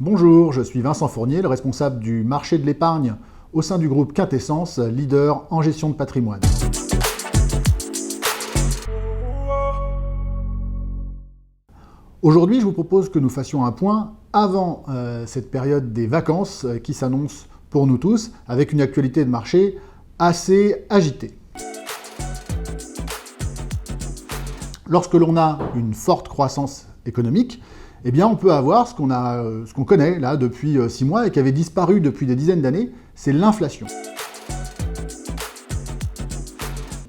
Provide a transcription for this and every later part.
Bonjour, je suis Vincent Fournier, le responsable du marché de l'épargne au sein du groupe Quintessence, leader en gestion de patrimoine. Aujourd'hui, je vous propose que nous fassions un point avant cette période des vacances qui s'annonce pour nous tous, avec une actualité de marché assez agitée. Lorsque l'on a une forte croissance économique, eh bien on peut avoir ce qu'on connaît là depuis 6 mois et qui avait disparu depuis des dizaines d'années, c'est l'inflation.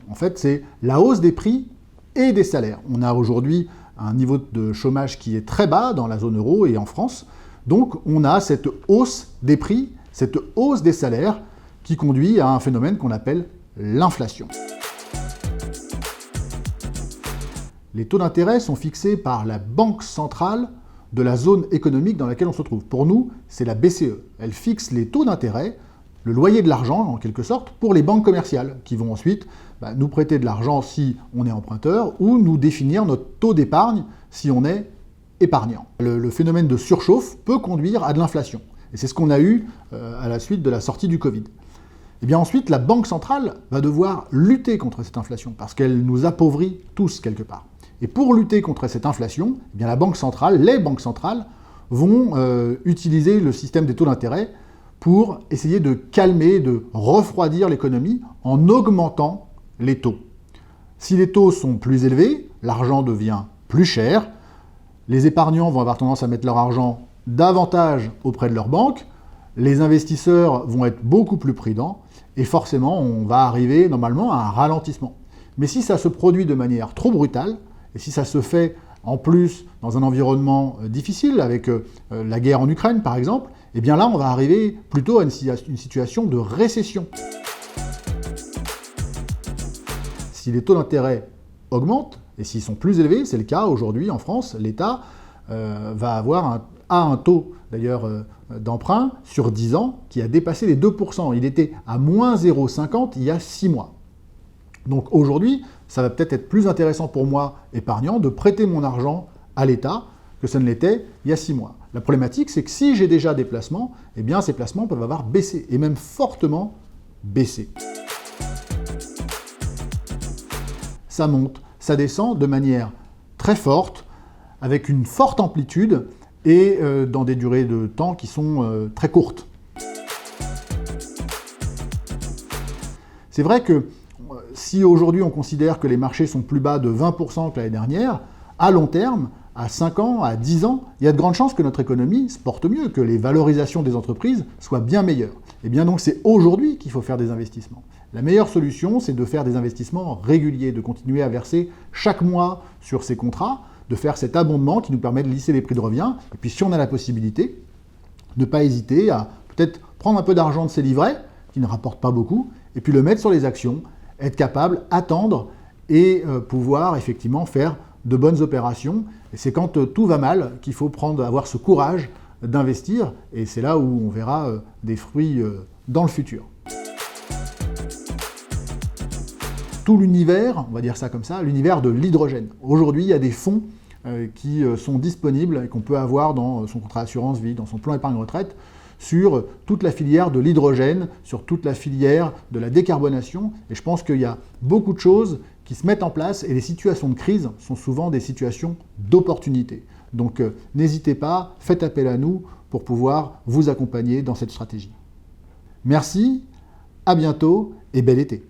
En fait, c'est la hausse des prix et des salaires. On a aujourd'hui un niveau de chômage qui est très bas dans la zone euro et en France. Donc on a cette hausse des prix, cette hausse des salaires qui conduit à un phénomène qu'on appelle l'inflation. Les taux d'intérêt sont fixés par la Banque centrale de la zone économique dans laquelle on se trouve. Pour nous, c'est la BCE. Elle fixe les taux d'intérêt, le loyer de l'argent en quelque sorte, pour les banques commerciales qui vont ensuite nous prêter de l'argent si on est emprunteur ou nous définir notre taux d'épargne si on est épargnant. Le phénomène de surchauffe peut conduire à de l'inflation. Et c'est ce qu'on a eu à la suite de la sortie du Covid. Et bien ensuite, la Banque centrale va devoir lutter contre cette inflation parce qu'elle nous appauvrit tous quelque part. Et pour lutter contre cette inflation, eh bien les banques centrales vont utiliser le système des taux d'intérêt pour essayer de calmer, de refroidir l'économie en augmentant les taux. Si les taux sont plus élevés, l'argent devient plus cher, les épargnants vont avoir tendance à mettre leur argent davantage auprès de leur banque, les investisseurs vont être beaucoup plus prudents et forcément on va arriver normalement à un ralentissement. Mais si ça se produit de manière trop brutale, et si ça se fait en plus dans un environnement difficile, avec la guerre en Ukraine par exemple, eh bien là on va arriver plutôt à une situation de récession. Si les taux d'intérêt augmentent, et s'ils sont plus élevés, c'est le cas aujourd'hui en France, l'État va avoir un taux d'ailleurs d'emprunt sur 10 ans qui a dépassé les 2%. Il était à moins 0,50 il y a 6 mois. Donc aujourd'hui, ça va peut-être être plus intéressant pour moi, épargnant, de prêter mon argent à l'État que ça ne l'était il y a 6 mois. La problématique, c'est que si j'ai déjà des placements, eh bien ces placements peuvent avoir baissé, et même fortement baissé. Ça monte, ça descend de manière très forte, avec une forte amplitude, et dans des durées de temps qui sont très courtes. C'est vrai que si aujourd'hui on considère que les marchés sont plus bas de 20% que l'année dernière, à long terme, à 5 ans, à 10 ans, il y a de grandes chances que notre économie se porte mieux, que les valorisations des entreprises soient bien meilleures. Et bien donc c'est aujourd'hui qu'il faut faire des investissements. La meilleure solution, c'est de faire des investissements réguliers, de continuer à verser chaque mois sur ces contrats, de faire cet abondement qui nous permet de lisser les prix de revient. Et puis si on a la possibilité, ne pas hésiter à peut-être prendre un peu d'argent de ces livrets, qui ne rapportent pas beaucoup, et puis le mettre sur les actions, être capable, attendre et pouvoir effectivement faire de bonnes opérations. Et c'est quand tout va mal qu'il faut avoir ce courage d'investir, et c'est là où on verra des fruits dans le futur. Tout l'univers, on va dire ça comme ça, l'univers de l'hydrogène. Aujourd'hui, il y a des fonds qui sont disponibles et qu'on peut avoir dans son contrat d'assurance vie, dans son plan épargne retraite, sur toute la filière de l'hydrogène, sur toute la filière de la décarbonation. Et je pense qu'il y a beaucoup de choses qui se mettent en place et les situations de crise sont souvent des situations d'opportunité. Donc n'hésitez pas, faites appel à nous pour pouvoir vous accompagner dans cette stratégie. Merci, à bientôt et bel été.